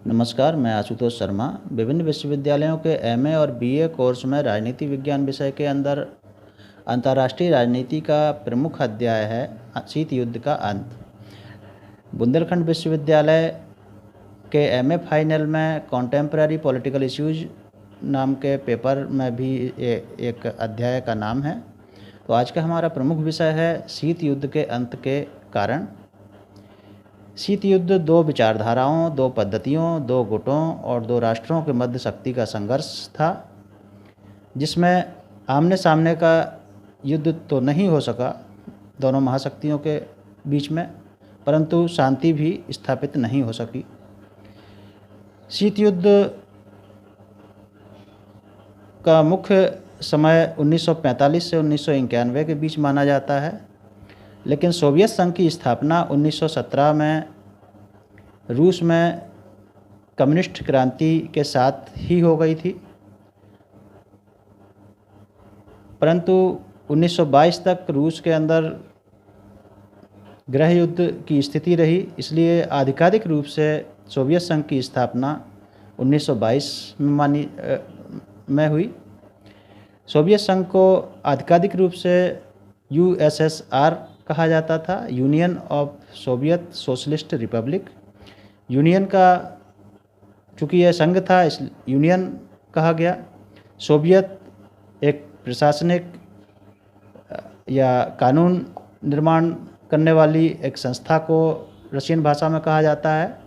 नमस्कार, मैं आशुतोष शर्मा। विभिन्न विश्वविद्यालयों के एमए और बीए कोर्स में राजनीति विज्ञान विषय के अंदर अंतर्राष्ट्रीय राजनीति का प्रमुख अध्याय है शीत युद्ध का अंत। बुंदेलखंड विश्वविद्यालय के एमए फाइनल में कॉन्टेम्पररी पॉलिटिकल इश्यूज नाम के पेपर में भी एक अध्याय का नाम है। तो आज का हमारा प्रमुख विषय है शीत युद्ध के अंत के कारण। शीत युद्ध दो विचारधाराओं, दो पद्धतियों, दो गुटों और दो राष्ट्रों के मध्य शक्ति का संघर्ष था, जिसमें आमने सामने का युद्ध तो नहीं हो सका दोनों महाशक्तियों के बीच में, परंतु शांति भी स्थापित नहीं हो सकी। शीत युद्ध का मुख्य समय 1945 से 1991 के बीच माना जाता है, लेकिन सोवियत संघ की स्थापना 1917 में रूस में कम्युनिस्ट क्रांति के साथ ही हो गई थी, परंतु 1922 तक रूस के अंदर गृह युद्ध की स्थिति रही, इसलिए आधिकारिक रूप से सोवियत संघ की स्थापना 1922 में हुई। सोवियत संघ को आधिकारिक रूप से यूएसएसआर कहा जाता था, union of Soviet socialist Republic. Union का चूँकि यह संघ था, इस यूनियन कहा गया। सोवियत एक प्रशासनिक या कानून निर्माण करने वाली एक संस्था को रशियन भाषा में कहा जाता है।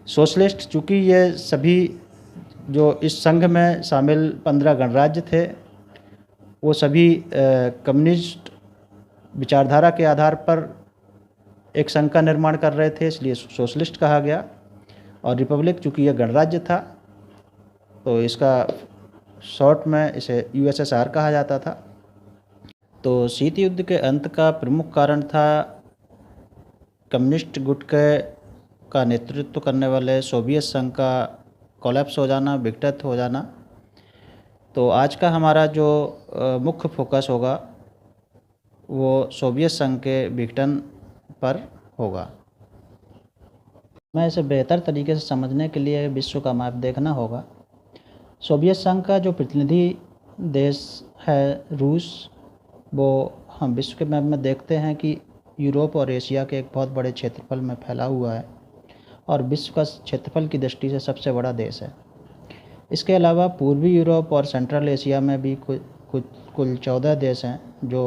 सोशलिस्ट, चूँकि ये सभी जो इस संघ में शामिल 15 गणराज्य थे, वो सभी कम्युनिस्ट विचारधारा के आधार पर एक संघ का निर्माण कर रहे थे, इसलिए सोशलिस्ट कहा गया। और रिपब्लिक, चूँकि यह गणराज्य था, तो इसका शॉर्ट में इसे यूएसएसआर कहा जाता था। तो शीत युद्ध के अंत का प्रमुख कारण था कम्युनिस्ट गुट का नेतृत्व करने वाले सोवियत संघ का कोलैप्स हो जाना, विघटित हो जाना। तो आज का हमारा जो मुख्य फोकस होगा वो सोवियत संघ के विघटन पर होगा। मैं इसे बेहतर तरीके से समझने के लिए विश्व का मैप देखना होगा। सोवियत संघ का जो प्रतिनिधि देश है रूस, वो हम विश्व के मैप में देखते हैं कि यूरोप और एशिया के एक बहुत बड़े क्षेत्रफल में फैला हुआ है और विश्व का क्षेत्रफल की दृष्टि से सबसे बड़ा देश है। इसके अलावा पूर्वी यूरोप और सेंट्रल एशिया में भी कुल 14 देश हैं जो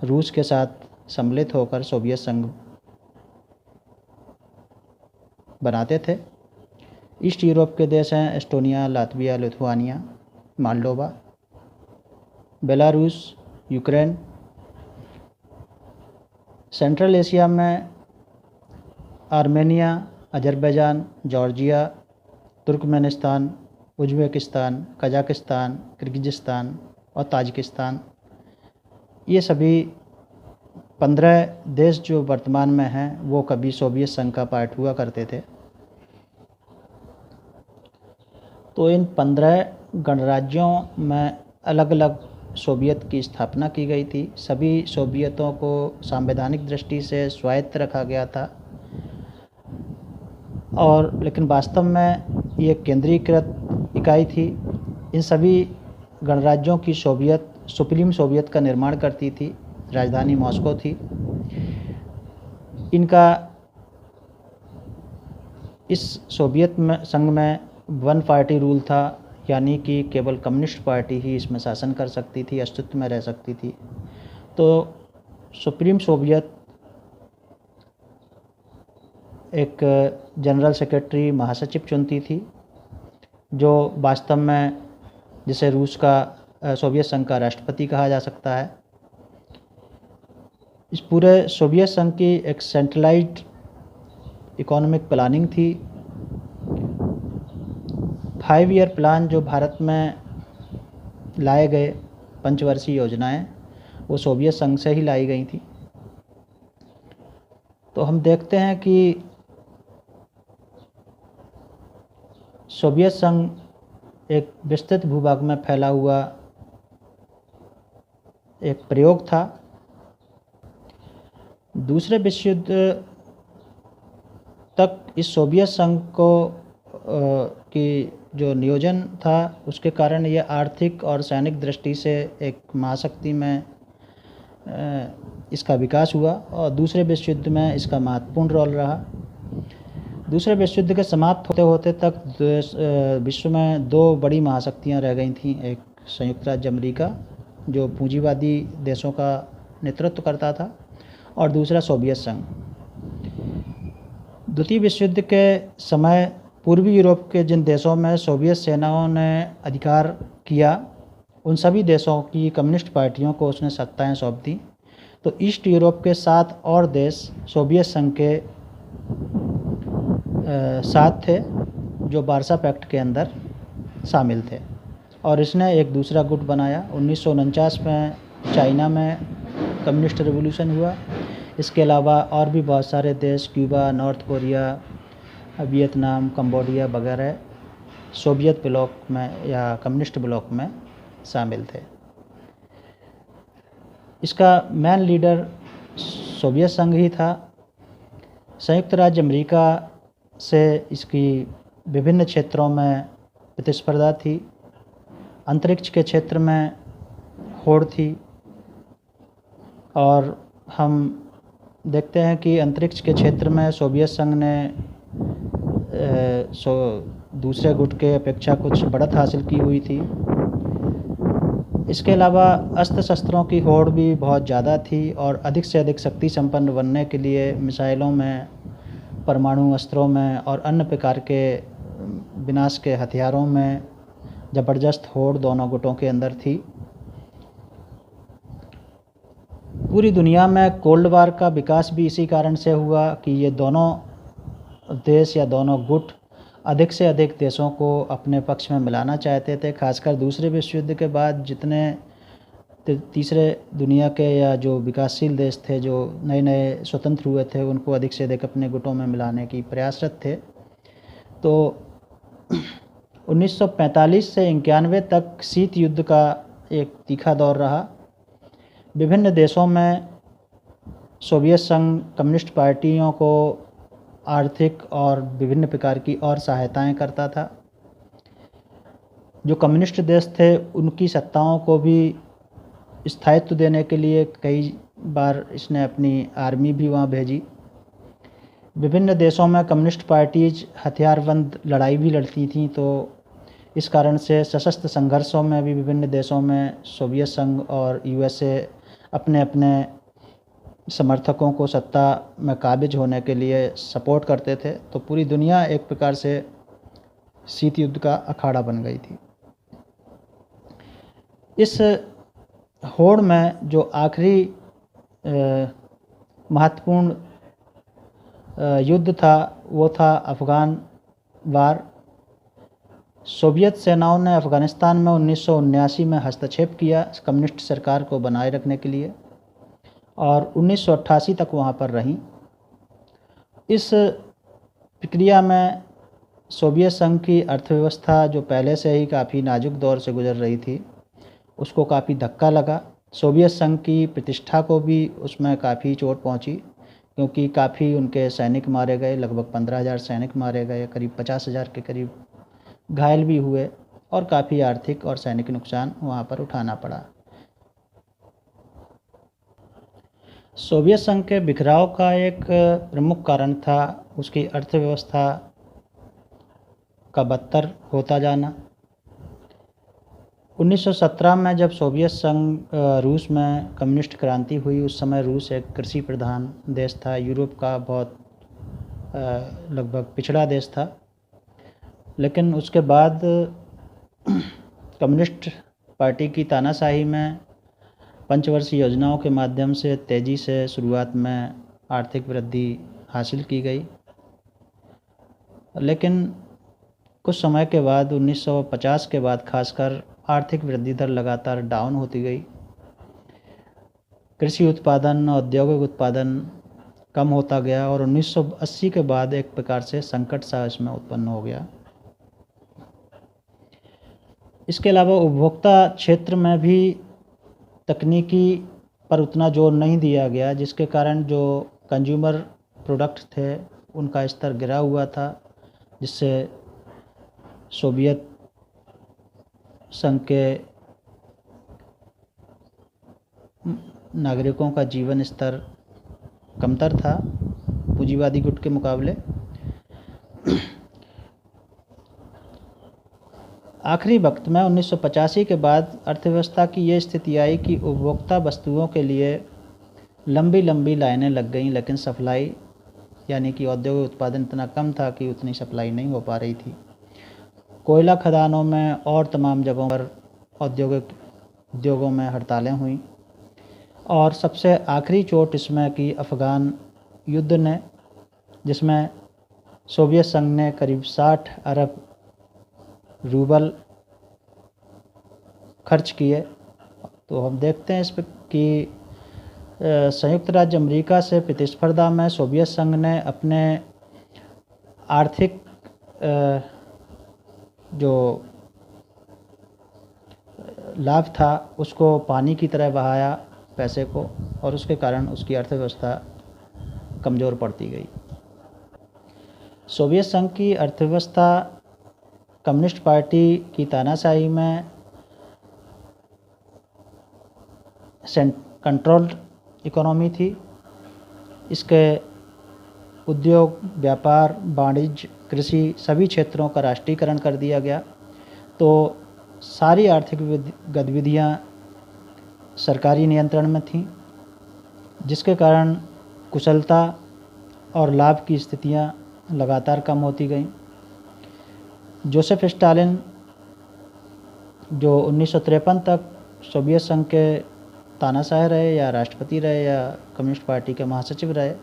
रूस के साथ सम्मिलित होकर सोवियत संघ बनाते थे। ईस्ट यूरोप के देश हैं Estonia, Latvia, Lithuania, Moldova, Belarus, Ukraine. Central Asia में Armenia, Azerbaijan, Georgia, Turkmenistan, Uzbekistan, Kazakhstan, Kyrgyzstan और ताजिकिस्तान। ये सभी 15 देश जो वर्तमान में हैं वो कभी सोवियत संघ का पार्ट हुआ करते थे। तो इन 15 गणराज्यों में अलग अलग सोवियत की स्थापना की गई थी। सभी सोवियतों को संवैधानिक दृष्टि से स्वायत्त रखा गया था, और लेकिन वास्तव में ये केंद्रीकृत इकाई थी। इन सभी गणराज्यों की सोवियत सुप्रीम सोवियत का निर्माण करती थी, राजधानी मॉस्को थी। इनका इस सोवियत में संघ में वन पार्टी रूल था, यानी कि केवल कम्युनिस्ट पार्टी ही इसमें शासन कर सकती थी, अस्तित्व में रह सकती थी। तो सुप्रीम सोवियत एक जनरल सेक्रेटरी, महासचिव चुनती थी, जो वास्तव में जिसे रूस का सोवियत संघ का राष्ट्रपति कहा जा सकता है। इस पूरे सोवियत संघ की एक सेंट्रलाइज्ड इकोनॉमिक प्लानिंग थी। 5 ईयर प्लान जो भारत में लाए गए, पंचवर्षीय योजनाएं, वो सोवियत संघ से ही लाई गई थी। तो हम देखते हैं कि सोवियत संघ एक विस्तृत भूभाग में फैला हुआ एक प्रयोग था। दूसरे विश्व युद्ध तक इस सोवियत संघ को की जो नियोजन था उसके कारण ये आर्थिक और सैनिक दृष्टि से एक महाशक्ति में इसका विकास हुआ और दूसरे विश्व युद्ध में इसका महत्वपूर्ण रोल रहा। दूसरे विश्व युद्ध के समाप्त होते होते तक विश्व में दो बड़ी महाशक्तियां रह गई थीं। एक संयुक्त राज्य अमेरिका जो पूंजीवादी देशों का नेतृत्व करता था और दूसरा सोवियत संघ। द्वितीय विश्व युद्ध के समय पूर्वी यूरोप के जिन देशों में सोवियत सेनाओं ने अधिकार किया उन सभी देशों की कम्युनिस्ट पार्टियों को उसने सत्ताएं सौंप दी। तो ईस्ट यूरोप के 7 और देश सोवियत संघ के साथ थे जो वार्सा पैक्ट के अंदर शामिल थे और इसने एक दूसरा गुट बनाया। 1949 में चाइना में कम्युनिस्ट रिवॉल्यूशन हुआ। इसके अलावा और भी बहुत सारे देश Cuba, north Korea, Vietnam, Cambodia वगैरह सोवियत ब्लॉक में या कम्युनिस्ट ब्लॉक में शामिल थे। इसका मेन लीडर सोवियत संघ ही था। संयुक्त राज्य अमेरिका से इसकी विभिन्न क्षेत्रों में प्रतिस्पर्धा थी। अंतरिक्ष के क्षेत्र में होड़ थी और हम देखते हैं कि अंतरिक्ष के क्षेत्र में सोवियत संघ ने दूसरे गुट के अपेक्षा कुछ बढ़त हासिल की हुई थी। इसके अलावा अस्त्र शस्त्रों की होड़ भी बहुत ज़्यादा थी और अधिक से अधिक शक्ति संपन्न बनने के लिए मिसाइलों में, परमाणु अस्त्रों में और अन्य प्रकार के विनाश के हथियारों में ज़बरदस्त होड़ दोनों गुटों के अंदर थी। पूरी दुनिया में कोल्ड वार का विकास भी इसी कारण से हुआ कि ये दोनों देश या दोनों गुट अधिक से अधिक देशों को अपने पक्ष में मिलाना चाहते थे। खासकर दूसरे विश्व युद्ध के बाद जितने तीसरे दुनिया के या जो विकासशील देश थे, जो नए नए स्वतंत्र हुए थे, उनको अधिक से अधिक अपने गुटों में मिलाने की प्रयासरत थे। तो 1945 से 91 तक शीत युद्ध का एक तीखा दौर रहा। विभिन्न देशों में सोवियत संघ कम्युनिस्ट पार्टियों को आर्थिक और विभिन्न प्रकार की और सहायताएं करता था। जो कम्युनिस्ट देश थे उनकी सत्ताओं को भी स्थायित्व देने के लिए कई बार इसने अपनी आर्मी भी वहाँ भेजी। विभिन्न देशों में कम्युनिस्ट पार्टीज हथियारबंद लड़ाई भी लड़ती थीं, तो इस कारण से सशस्त्र संघर्षों में भी विभिन्न देशों में सोवियत संघ और यूएसए अपने अपने समर्थकों को सत्ता में काबिज होने के लिए सपोर्ट करते थे। तो पूरी दुनिया एक प्रकार से शीत युद्ध का अखाड़ा बन गई थी। इस होड़ में जो आखिरी महत्वपूर्ण युद्ध था वो था अफ़गान वार। सोवियत सेनाओं ने अफ़गानिस्तान में 1979 में हस्तक्षेप किया कम्युनिस्ट सरकार को बनाए रखने के लिए और 1988 तक वहाँ पर रहीं। इस प्रक्रिया में सोवियत संघ की अर्थव्यवस्था जो पहले से ही काफ़ी नाजुक दौर से गुजर रही थी उसको काफ़ी धक्का लगा। सोवियत संघ की प्रतिष्ठा को भी उसमें काफ़ी चोट पहुँची क्योंकि काफ़ी उनके सैनिक मारे गए, लगभग 15,000 सैनिक मारे गए, करीब 50,000 के करीब घायल भी हुए और काफ़ी आर्थिक और सैनिक नुकसान वहाँ पर उठाना पड़ा। सोवियत संघ के बिखराव का एक प्रमुख कारण था उसकी अर्थव्यवस्था का बदतर होता जाना। 1917 में जब सोवियत संघ रूस में कम्युनिस्ट क्रांति हुई, उस समय रूस एक कृषि प्रधान देश था, यूरोप का बहुत लगभग पिछड़ा देश था। लेकिन उसके बाद कम्युनिस्ट पार्टी की तानाशाही में पंचवर्षीय योजनाओं के माध्यम से तेज़ी से शुरुआत में आर्थिक वृद्धि हासिल की गई, लेकिन कुछ समय के बाद 1950 के बाद खासकर आर्थिक वृद्धि दर लगातार डाउन होती गई। कृषि उत्पादन, औद्योगिक उत्पादन कम होता गया और 1980 के बाद एक प्रकार से संकट सा इसमें उत्पन्न हो गया। इसके अलावा उपभोक्ता क्षेत्र में भी तकनीकी पर उतना जोर नहीं दिया गया, जिसके कारण जो कंज्यूमर प्रोडक्ट थे उनका स्तर गिरा हुआ था, जिससे सोवियत संघ के नागरिकों का जीवन स्तर कमतर था पूंजीवादी गुट के मुकाबले। आखिरी वक्त में 1985 के बाद अर्थव्यवस्था की ये स्थिति आई कि उपभोक्ता वस्तुओं के लिए लंबी लंबी लाइनें लग गईं, लेकिन सप्लाई यानी कि औद्योगिक उत्पादन इतना कम था कि उतनी सप्लाई नहीं हो पा रही थी। कोयला खदानों में और तमाम जगहों पर उद्योगों में हड़तालें हुई और सबसे आखिरी चोट इसमें कि अफ़गान युद्ध ने, जिसमें सोवियत संघ ने करीब 60 अरब रूबल खर्च किए। तो हम देखते हैं इस पर कि संयुक्त राज्य अमेरिका से प्रतिस्पर्धा में सोवियत संघ ने अपने आर्थिक जो लाभ था उसको पानी की तरह बहाया पैसे को, और उसके कारण उसकी अर्थव्यवस्था कमज़ोर पड़ती गई। सोवियत संघ की अर्थव्यवस्था कम्युनिस्ट पार्टी की तानाशाही में कंट्रोल्ड इकोनॉमी थी। इसके उद्योग, व्यापार, वाणिज्य, कृषि सभी क्षेत्रों का राष्ट्रीयकरण कर दिया गया। तो सारी आर्थिक गतिविधियां सरकारी नियंत्रण में थीं, जिसके कारण कुशलता और लाभ की स्थितियां लगातार कम होती गईं। जोसेफ स्टालिन, जो 1953 तक सोवियत संघ के तानाशाह रहे या राष्ट्रपति रहे या कम्युनिस्ट पार्टी के महासचिव रहे,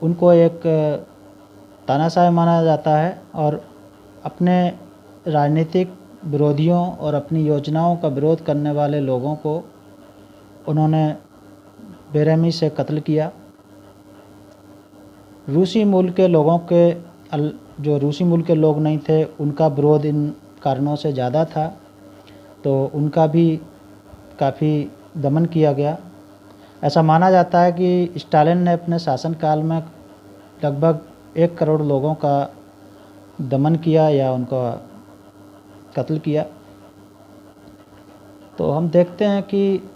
उनको एक तानाशाह माना जाता है और अपने राजनीतिक विरोधियों और अपनी योजनाओं का विरोध करने वाले लोगों को उन्होंने बेरहमी से कत्ल किया। रूसी मूल के लोगों के जो रूसी मूल के लोग नहीं थे, उनका विरोध इन कारणों से ज़्यादा था, तो उनका भी काफ़ी दमन किया गया। ऐसा माना जाता है कि स्टालिन ने अपने शासनकाल में लगभग 1 करोड़ लोगों का दमन किया या उनका कत्ल किया। तो हम देखते हैं कि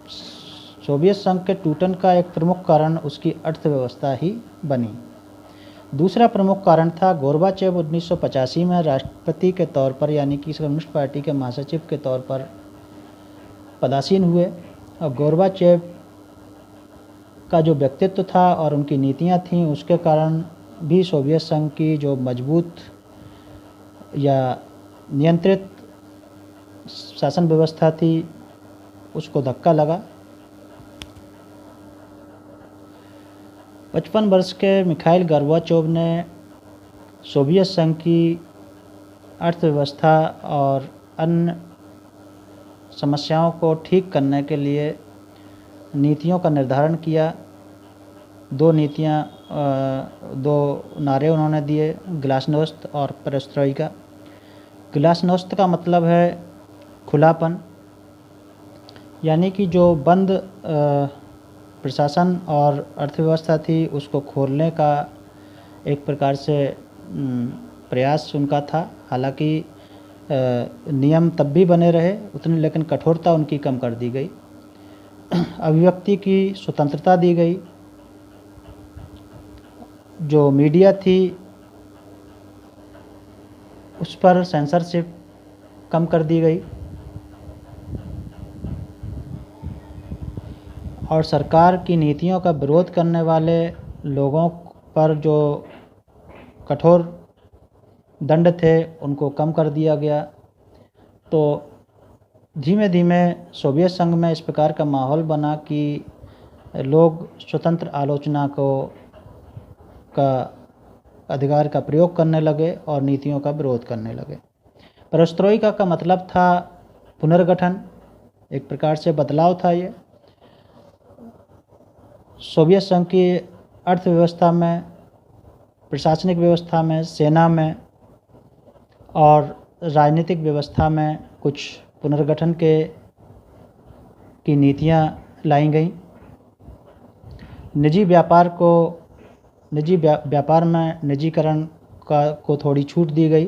सोवियत संघ के टूटन का एक प्रमुख कारण उसकी अर्थव्यवस्था ही बनी। दूसरा प्रमुख कारण था गोर्बाचेव 1985 में राष्ट्रपति के तौर पर यानी कि कम्युनिस्ट पार्टी के महासचिव के तौर पर पदासीन हुए। और गोर्बाचेव का जो व्यक्तित्व था और उनकी नीतियां थीं, उसके कारण भी सोवियत संघ की जो मजबूत या नियंत्रित शासन व्यवस्था थी उसको धक्का लगा। 55 वर्ष के मिखाइल गोर्बाचेव ने सोवियत संघ की अर्थव्यवस्था और अन्य समस्याओं को ठीक करने के लिए नीतियों का निर्धारण किया। 2 नारे उन्होंने दिए, ग्लासनोस्त और पेरेस्ट्रोइका। ग्लासनोस्त का मतलब है खुलापन, यानी कि जो बंद प्रशासन और अर्थव्यवस्था थी उसको खोलने का एक प्रकार से प्रयास उनका था। हालांकि नियम तब भी बने रहे उतनी, लेकिन कठोरता उनकी कम कर दी गई। अभिव्यक्ति की स्वतंत्रता दी गई। जो मीडिया थी उस पर सेंसरशिप कम कर दी गई और सरकार की नीतियों का विरोध करने वाले लोगों पर जो कठोर दंड थे उनको कम कर दिया गया। तो धीमे धीमे सोवियत संघ में इस प्रकार का माहौल बना कि लोग स्वतंत्र आलोचना का अधिकार का प्रयोग करने लगे और नीतियों का विरोध करने लगे। पेरेस्ट्रोइका का मतलब था पुनर्गठन, एक प्रकार से बदलाव था ये। सोवियत संघ की अर्थव्यवस्था में, प्रशासनिक व्यवस्था में, सेना में और राजनीतिक व्यवस्था में कुछ पुनर्गठन की नीतियां लाई गईं। निजी व्यापार में निजीकरण को थोड़ी छूट दी गई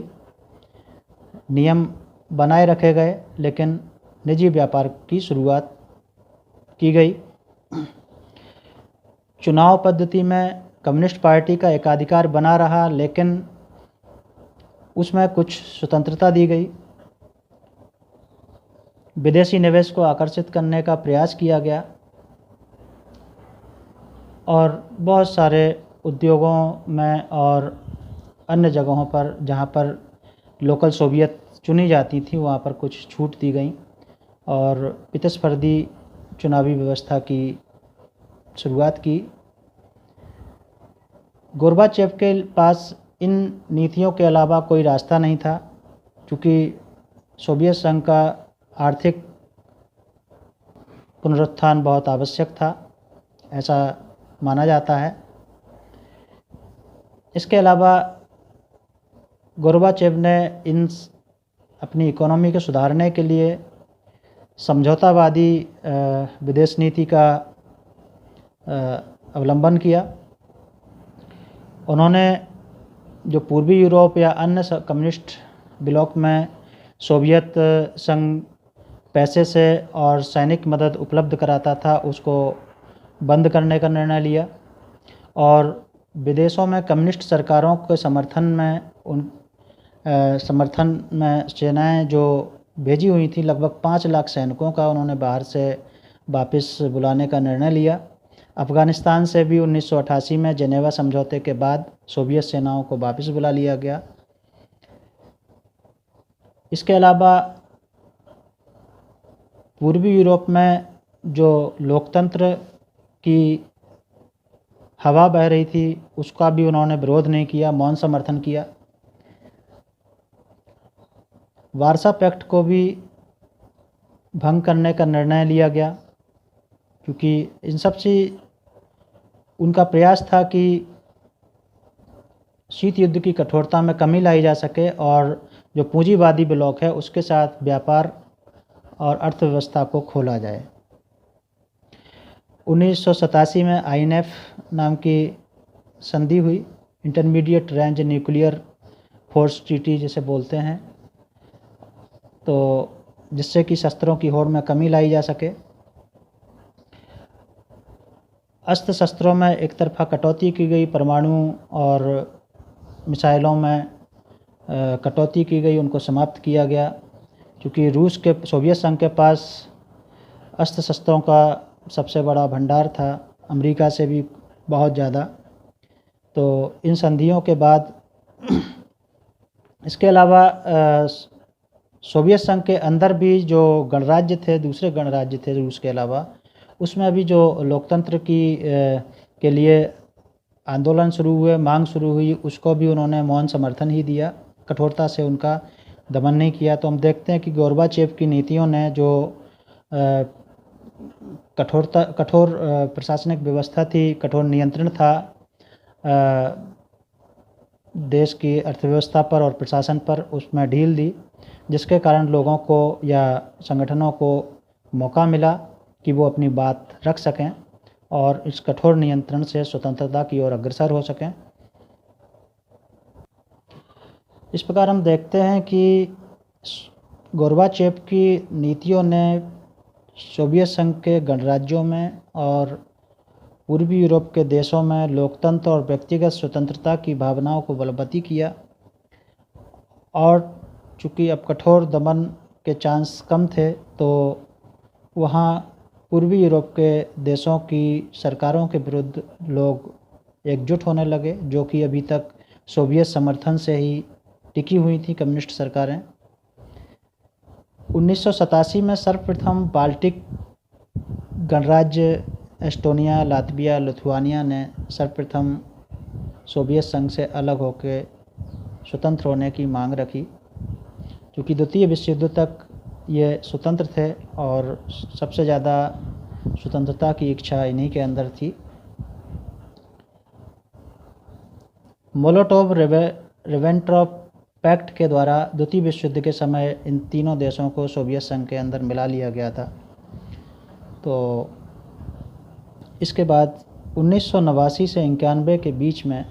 नियम बनाए रखे गए, लेकिन निजी व्यापार की शुरुआत की गई। चुनाव पद्धति में कम्युनिस्ट पार्टी का एकाधिकार बना रहा, लेकिन उसमें कुछ स्वतंत्रता दी गई। विदेशी निवेश को आकर्षित करने का प्रयास किया गया और बहुत सारे उद्योगों में और अन्य जगहों पर जहाँ पर लोकल सोवियत चुनी जाती थी वहाँ पर कुछ छूट दी गई और प्रतिस्पर्धी चुनावी व्यवस्था की शुरुआत की। गोर्बाचेव के पास इन नीतियों के अलावा कोई रास्ता नहीं था, क्योंकि सोवियत संघ का आर्थिक पुनरुत्थान बहुत आवश्यक था, ऐसा माना जाता है। इसके अलावा गोर्बाचेव ने अपनी इकोनॉमी को सुधारने के लिए समझौतावादी विदेश नीति का अवलंबन किया। उन्होंने जो पूर्वी यूरोप या अन्य कम्युनिस्ट ब्लॉक में सोवियत संघ पैसे से और सैनिक मदद उपलब्ध कराता था, उसको बंद करने का निर्णय लिया और विदेशों में कम्युनिस्ट सरकारों के समर्थन में सेनाएं जो भेजी हुई थी, लगभग 5 लाख सैनिकों का उन्होंने बाहर से वापस बुलाने का निर्णय लिया। अफ़गानिस्तान से भी 1988 में जेनेवा समझौते के बाद सोवियत सेनाओं को वापस बुला लिया गया। इसके अलावा पूर्वी यूरोप में जो लोकतंत्र की हवा बह रही थी उसका भी उन्होंने विरोध नहीं किया, मौन समर्थन किया। वारसा पैक्ट को भी भंग करने का निर्णय लिया गया, क्योंकि इन सब से उनका प्रयास था कि शीत युद्ध की कठोरता में कमी लाई जा सके और जो पूंजीवादी ब्लॉक है उसके साथ व्यापार और अर्थव्यवस्था को खोला जाए। 1987 में INF नाम की संधि हुई, intermediate range nuclear force treaty जिसे बोलते हैं, तो जिससे कि शस्त्रों की होड़ में कमी लाई जा सके। अस्त्र शस्त्रों में एक तरफा कटौती की गई, परमाणु और मिसाइलों में कटौती की गई, उनको समाप्त किया गया, क्योंकि सोवियत संघ के पास अस्त्र शस्त्रों का सबसे बड़ा भंडार था, अमेरिका से भी बहुत ज़्यादा। तो इन संधियों के बाद इसके अलावा सोवियत संघ के अंदर भी जो गणराज्य थे, दूसरे गणराज्य थे रूस के अलावा, उसमें भी जो लोकतंत्र के लिए आंदोलन शुरू हुए, मांग शुरू हुई, उसको भी उन्होंने मौन समर्थन ही दिया, कठोरता से उनका दमन नहीं किया। तो हम देखते हैं कि गोर्बाचेव की नीतियों ने जो कठोर प्रशासनिक व्यवस्था थी, कठोर नियंत्रण था देश की अर्थव्यवस्था पर और प्रशासन पर, उसमें ढील दी, जिसके कारण लोगों को या संगठनों को मौका मिला कि वो अपनी बात रख सकें और इस कठोर नियंत्रण से स्वतंत्रता की ओर अग्रसर हो सकें। इस प्रकार हम देखते हैं कि गोर्बाचेव की नीतियों ने सोवियत संघ के गणराज्यों में और पूर्वी यूरोप के देशों में लोकतंत्र और व्यक्तिगत स्वतंत्रता की भावनाओं को बलवती किया, और चूँकि अब कठोर दमन के चांस कम थे तो वहाँ पूर्वी यूरोप के देशों की सरकारों के विरुद्ध लोग एकजुट होने लगे, जो कि अभी तक सोवियत समर्थन से ही टिकी हुई थी कम्युनिस्ट सरकारें। 1987 में सर्वप्रथम बाल्टिक गणराज्य एस्टोनिया, लातविया, लिथुआनिया ने सर्वप्रथम सोवियत संघ से अलग होकर स्वतंत्र होने की मांग रखी, क्योंकि द्वितीय विश्व युद्ध तक ये स्वतंत्र थे और सबसे ज़्यादा स्वतंत्रता की इच्छा इन्हीं के अंदर थी। मोलोटोव रिबेंट्रॉप पैक्ट के द्वारा द्वितीय विश्व युद्ध के समय इन तीनों देशों को सोवियत संघ के अंदर मिला लिया गया था। तो इसके बाद 1989 से 1991 के बीच में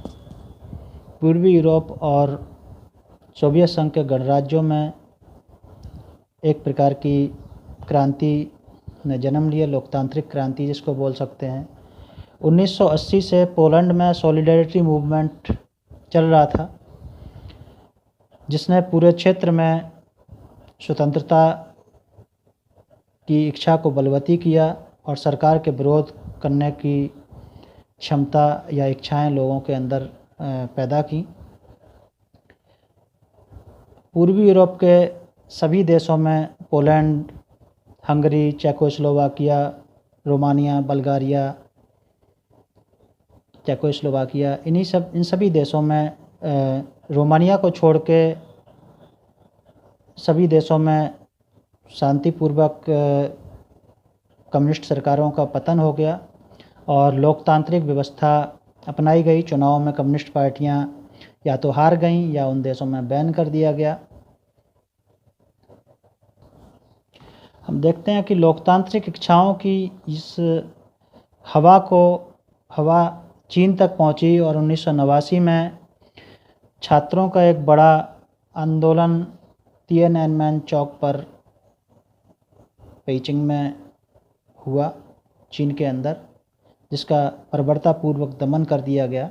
पूर्वी यूरोप और सोवियत संघ के गणराज्यों में एक प्रकार की क्रांति ने जन्म लिया, लोकतांत्रिक क्रांति जिसको बोल सकते हैं। 1980 से पोलैंड में सॉलिडेरिटी मूवमेंट चल रहा था, जिसने पूरे क्षेत्र में स्वतंत्रता की इच्छा को बलवती किया और सरकार के विरोध करने की क्षमता या इच्छाएं लोगों के अंदर पैदा की। पूर्वी यूरोप के सभी देशों में, Poland, Hungary, Czechoslovakia, Romania, Bulgaria, Czechoslovakia, इन सभी देशों में, रोमानिया को छोड़ के सभी देशों में शांतिपूर्वक कम्युनिस्ट सरकारों का पतन हो गया और लोकतांत्रिक व्यवस्था अपनाई गई। चुनाव में कम्युनिस्ट पार्टियां या तो हार गईं या उन देशों में बैन कर दिया गया। हम देखते हैं कि लोकतांत्रिक इच्छाओं की इस हवा चीन तक पहुंची और 1989 में छात्रों का एक बड़ा आंदोलन तिएनएनमेन चौक पर पेइचिंग में हुआ, चीन के अंदर, जिसका बर्बरतापूर्वक दमन कर दिया गया।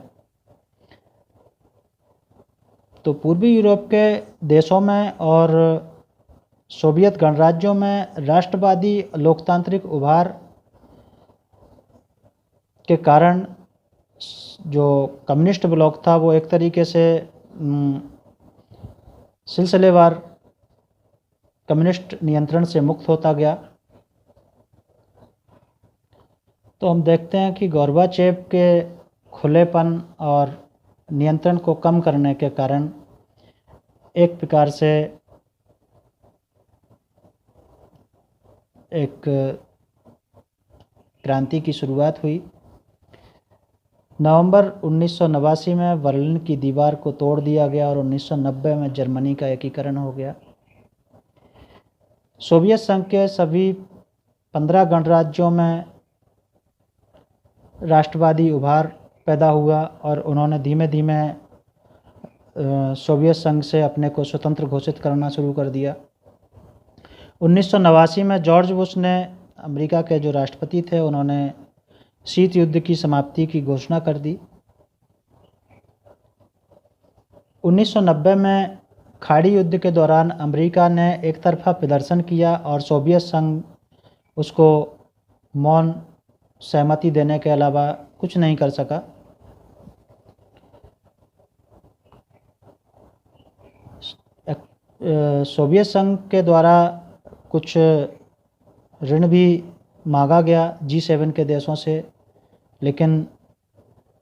तो पूर्वी यूरोप के देशों में और सोवियत गणराज्यों में राष्ट्रवादी लोकतांत्रिक उभार के कारण जो कम्युनिस्ट ब्लॉक था वो एक तरीके से सिलसिलेवार कम्युनिस्ट नियंत्रण से मुक्त होता गया। तो हम देखते हैं कि गोर्बाचेव के खुलेपन और नियंत्रण को कम करने के कारण एक प्रकार से एक क्रांति की शुरुआत हुई। नवंबर 1989 में बर्लिन की दीवार को तोड़ दिया गया और 1990 में जर्मनी का एकीकरण हो गया। सोवियत संघ के सभी 15 गणराज्यों में राष्ट्रवादी उभार पैदा हुआ और उन्होंने धीमे धीमे सोवियत संघ से अपने को स्वतंत्र घोषित करना शुरू कर दिया। 1989 में जॉर्ज बुश ने, अमेरिका के जो राष्ट्रपति थे, उन्होंने शीत युद्ध की समाप्ति की घोषणा कर दी। 1990 में खाड़ी युद्ध के दौरान अमेरिका ने एक तरफा प्रदर्शन किया और सोवियत संघ उसको मौन सहमति देने के अलावा कुछ नहीं कर सका। सोवियत संघ के द्वारा कुछ ऋण भी मांगा गया G7 के देशों से, लेकिन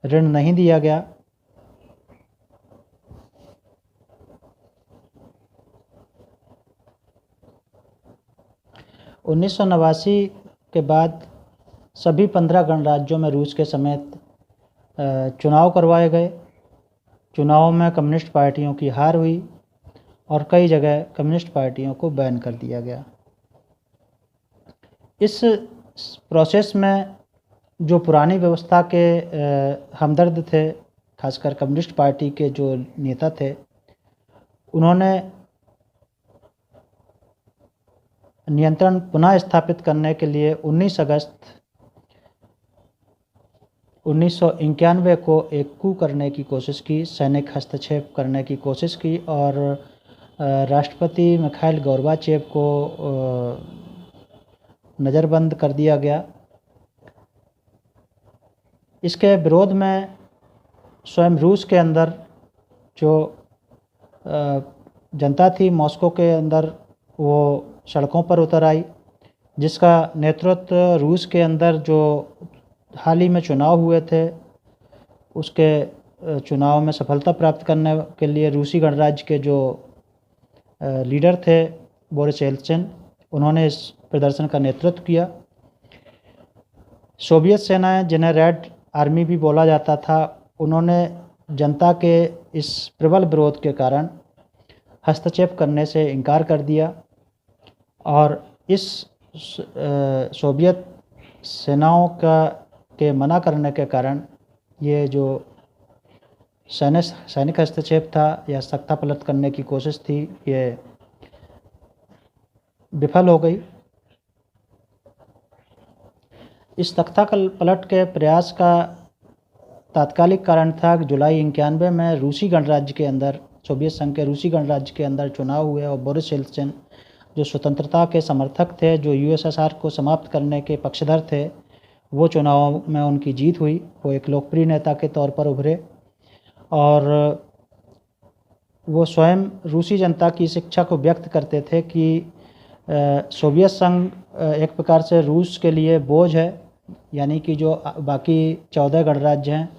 ऋण नहीं दिया गया। उन्नीस के बाद सभी 15 गणराज्यों में रूस के समेत चुनाव करवाए गए। चुनाव में कम्युनिस्ट पार्टियों की हार हुई और कई जगह कम्युनिस्ट पार्टियों को बैन कर दिया गया। इस प्रोसेस में जो पुरानी व्यवस्था के हमदर्द थे, खासकर कम्युनिस्ट पार्टी के जो नेता थे, उन्होंने नियंत्रण पुनः स्थापित करने के लिए 19 अगस्त 1991 को एक कू करने की कोशिश की, सैनिक हस्तक्षेप करने की कोशिश की और राष्ट्रपति मिखाइल गोर्बाचेव को नज़रबंद कर दिया गया। इसके विरोध में स्वयं रूस के अंदर जो जनता थी मॉस्को के अंदर, वो सड़कों पर उतर आई, जिसका नेतृत्व रूस के अंदर जो हाल ही में चुनाव हुए थे उसके चुनाव में सफलता प्राप्त करने के लिए रूसी गणराज्य के जो लीडर थे बोरिस येल्त्सिन, उन्होंने इस प्रदर्शन का नेतृत्व किया। सोवियत सेनाएं, जिन्हें रेड आर्मी भी बोला जाता था, उन्होंने जनता के इस प्रबल विरोध के कारण हस्तक्षेप करने से इनकार कर दिया और इस सोवियत सेनाओं के मना करने के कारण ये जो सैनिक हस्तक्षेप था या सत्ता पलट करने की कोशिश थी, ये विफल हो गई। इस तख्ता पलट के प्रयास का तात्कालिक कारण था कि जुलाई 91 में रूसी गणराज्य के अंदर, सोवियत संघ के रूसी गणराज्य के अंदर चुनाव हुए और बोरिस येल्त्सिन जो स्वतंत्रता के समर्थक थे, जो यूएसएसआर को समाप्त करने के पक्षधर थे, वो चुनाव में उनकी जीत हुई। वो एक लोकप्रिय नेता के तौर पर उभरे और वो स्वयं रूसी जनता की इस इच्छा को व्यक्त करते थे कि सोवियत संघ एक प्रकार से रूस के लिए बोझ है, यानी कि जो बाकी 14 गणराज्य हैं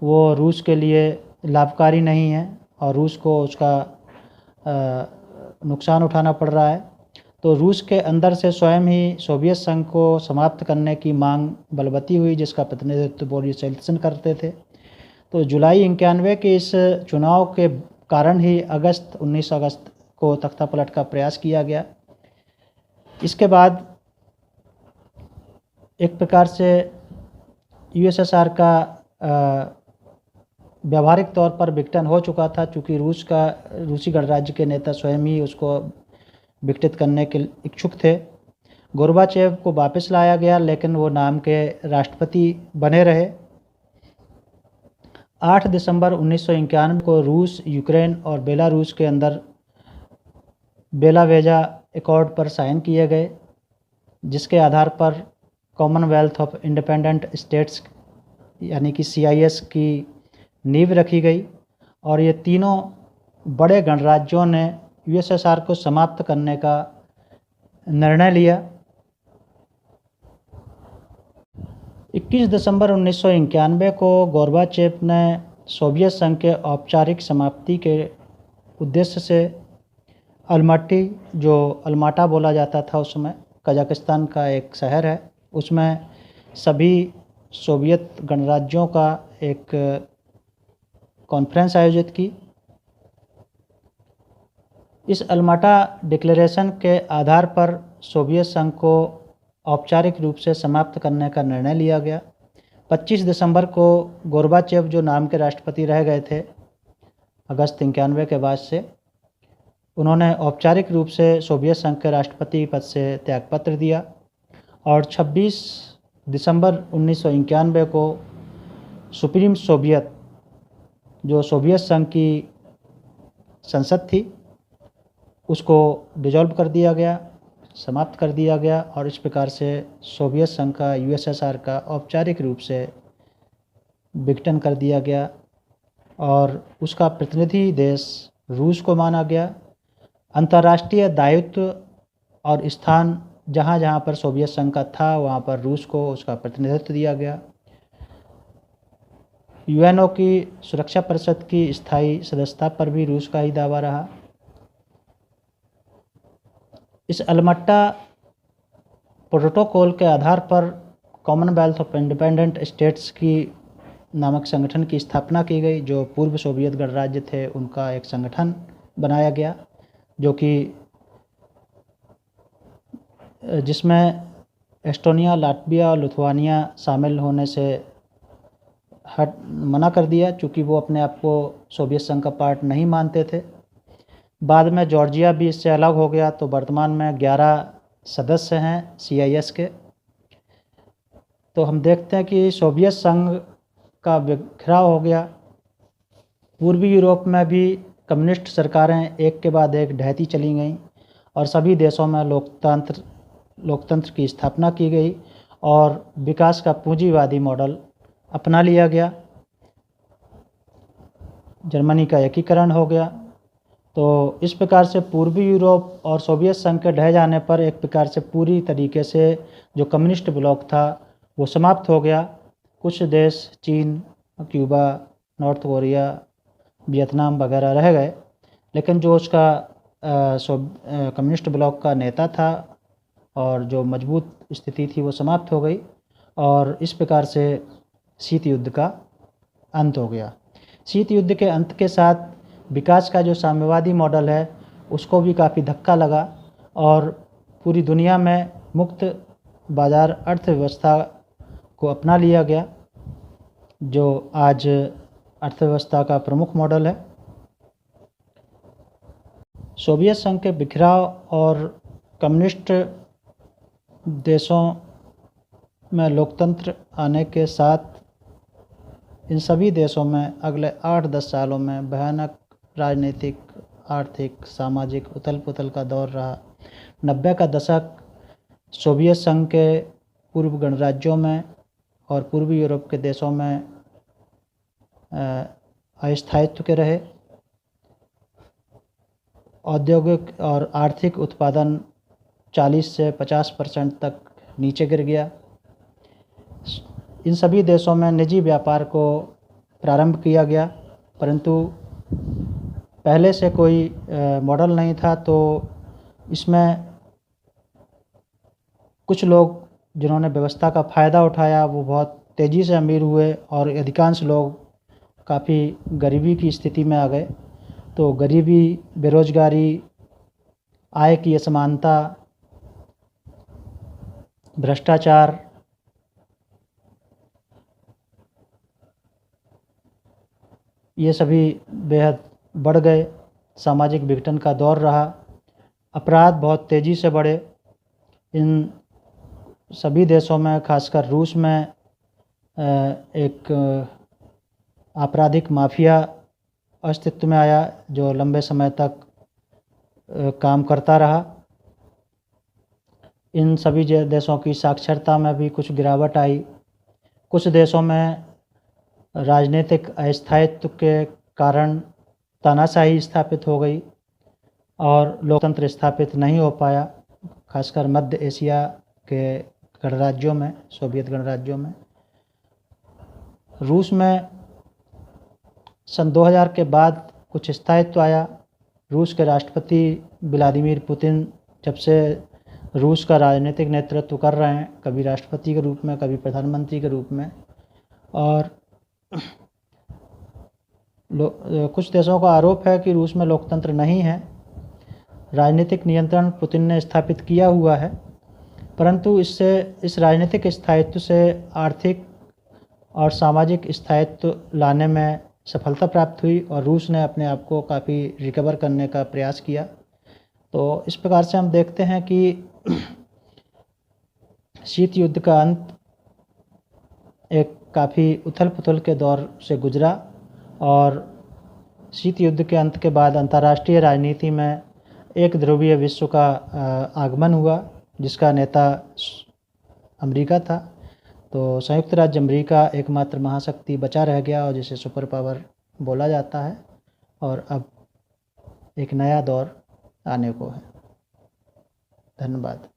वो रूस के लिए लाभकारी नहीं है और रूस को उसका नुकसान उठाना पड़ रहा है। तो रूस के अंदर से स्वयं ही सोवियत संघ को समाप्त करने की मांग बलवती हुई, जिसका प्रतिनिधित्व बोरिस येल्त्सिन करते थे। तो जुलाई 91 के इस चुनाव के कारण ही 19 अगस्त को तख्ता पलट का प्रयास किया गया। इसके बाद एक प्रकार से यूएसएसआर का व्यावहारिक तौर पर विघटन हो चुका था, चूँकि रूसी गणराज्य के नेता स्वयं ही उसको विघटित करने के इच्छुक थे। गोर्बाचेव को वापस लाया गया, लेकिन वो नाम के राष्ट्रपति बने रहे। 8 दिसंबर 1991 को रूस, यूक्रेन और बेलारूस के अंदर बेलावेजा एकॉर्ड पर साइन किए गए, जिसके आधार पर कॉमनवेल्थ ऑफ इंडिपेंडेंट स्टेट्स यानी कि CIS की नींव रखी गई और ये तीनों बड़े गणराज्यों ने यूएसएसआर को समाप्त करने का निर्णय लिया। 21 दिसंबर 1991 को गोर्बाचेव ने सोवियत संघ के औपचारिक समाप्ति के उद्देश्य से अलमाटी, जो अलमाटा बोला जाता था उस समय, कजाकिस्तान का एक शहर है, उसमें सभी सोवियत गणराज्यों का एक कॉन्फ्रेंस आयोजित की। इस अलमाटा डिक्लेरेशन के आधार पर सोवियत संघ को औपचारिक रूप से समाप्त करने का निर्णय लिया गया। 25 दिसंबर को गोर्बाचेव, जो नाम के राष्ट्रपति रह गए थे अगस्त 91 के बाद से, उन्होंने औपचारिक रूप से सोवियत संघ के राष्ट्रपति पद से त्यागपत्र दिया और 26 दिसंबर 1991 को सुप्रीम सोवियत, जो सोवियत संघ की संसद थी, उसको डिसॉल्व कर दिया गया, समाप्त कर दिया गया और इस प्रकार से सोवियत संघ का, यूएसएसआर का औपचारिक रूप से विघटन कर दिया गया और उसका प्रतिनिधि देश रूस को माना गया। अंतर्राष्ट्रीय दायित्व और स्थान जहाँ जहाँ पर सोवियत संघ का था, वहाँ पर रूस को उसका प्रतिनिधित्व दिया गया। यूएनओ की सुरक्षा परिषद की स्थायी सदस्यता पर भी रूस का ही दावा रहा। इस अलमट्टा प्रोटोकॉल के आधार पर कॉमनवेल्थ ऑफ इंडिपेंडेंट स्टेट्स की नामक संगठन की स्थापना की गई, जो पूर्व सोवियत गणराज्य थे उनका एक संगठन बनाया गया, जो कि जिसमें एस्टोनिया, लाटविया और लिथुआनिया शामिल होने से मना कर दिया, चूँकि वो अपने आप को सोवियत संघ का पार्ट नहीं मानते थे। बाद में जॉर्जिया भी इससे अलग हो गया, तो वर्तमान में 11 सदस्य हैं CIS के। तो हम देखते हैं कि सोवियत संघ का बिखराव हो गया। पूर्वी यूरोप में भी कम्युनिस्ट सरकारें एक के बाद एक ढहती चली गईं और सभी देशों में लोकतंत्र की स्थापना की गई और विकास का पूंजीवादी मॉडल अपना लिया गया। जर्मनी का एकीकरण हो गया। तो इस प्रकार से पूर्वी यूरोप और सोवियत संघ के ढह जाने पर एक प्रकार से पूरी तरीके से जो कम्युनिस्ट ब्लॉक था वो समाप्त हो गया। कुछ देश, चीन, क्यूबा, नॉर्थ कोरिया, वियतनाम वगैरह रह गए, लेकिन जो उसका कम्युनिस्ट ब्लॉक का नेता था और जो मजबूत स्थिति थी वो समाप्त हो गई और इस प्रकार से शीत युद्ध का अंत हो गया। शीत युद्ध के अंत के साथ विकास का जो साम्यवादी मॉडल है उसको भी काफ़ी धक्का लगा और पूरी दुनिया में मुक्त बाज़ार अर्थव्यवस्था को अपना लिया गया, जो आज अर्थव्यवस्था का प्रमुख मॉडल है। सोवियत संघ के बिखराव और कम्युनिस्ट देशों में लोकतंत्र आने के साथ इन सभी देशों में अगले 8-10 सालों में भयानक राजनीतिक, आर्थिक, सामाजिक उथल-पुथल का दौर रहा। 90 का दशक सोवियत संघ के पूर्व गणराज्यों में और पूर्वी यूरोप के देशों में अस्थायित्व के रहे। औद्योगिक और आर्थिक उत्पादन 40 से 50% तक नीचे गिर गया। इन सभी देशों में निजी व्यापार को प्रारंभ किया गया, परंतु पहले से कोई मॉडल नहीं था, तो इसमें कुछ लोग जिन्होंने व्यवस्था का फ़ायदा उठाया वो बहुत तेज़ी से अमीर हुए और अधिकांश लोग काफ़ी गरीबी की स्थिति में आ गए। तो गरीबी, बेरोज़गारी, आय की असमानता, भ्रष्टाचार, ये सभी बेहद बढ़ गए। सामाजिक विघटन का दौर रहा। अपराध बहुत तेज़ी से बढ़े। इन सभी देशों में, खासकर रूस में, एक आपराधिक माफिया अस्तित्व में आया जो लंबे समय तक काम करता रहा। इन सभी देशों की साक्षरता में भी कुछ गिरावट आई। कुछ देशों में राजनीतिक अस्थायित्व के कारण तानाशाही स्थापित हो गई और लोकतंत्र स्थापित नहीं हो पाया, खासकर मध्य एशिया के गणराज्यों में, सोवियत गणराज्यों में। रूस में सन 2000 के बाद कुछ स्थायित्व आया। रूस के राष्ट्रपति व्लादिमीर पुतिन जब से रूस का राजनीतिक नेतृत्व कर रहे हैं, कभी राष्ट्रपति के रूप में, कभी प्रधानमंत्री के रूप में। और कुछ देशों का आरोप है कि रूस में लोकतंत्र नहीं है। राजनीतिक नियंत्रण पुतिन ने स्थापित किया हुआ है, परंतु इस राजनीतिक स्थायित्व से आर्थिक और सामाजिक स्थायित्व लाने में सफलता प्राप्त हुई और रूस ने अपने आप को काफ़ी रिकवर करने का प्रयास किया। तो इस प्रकार से हम देखते हैं कि शीत युद्ध का अंत एक काफ़ी उथल-पुथल के दौर से गुजरा और शीत युद्ध के अंत के बाद अंतर्राष्ट्रीय राजनीति में एक ध्रुवीय विश्व का आगमन हुआ, जिसका नेता अमेरिका था। तो संयुक्त राज्य अमेरिका एकमात्र महाशक्ति बचा रह गया और जिसे सुपर पावर बोला जाता है, और अब एक नया दौर आने को है। धन्यवाद।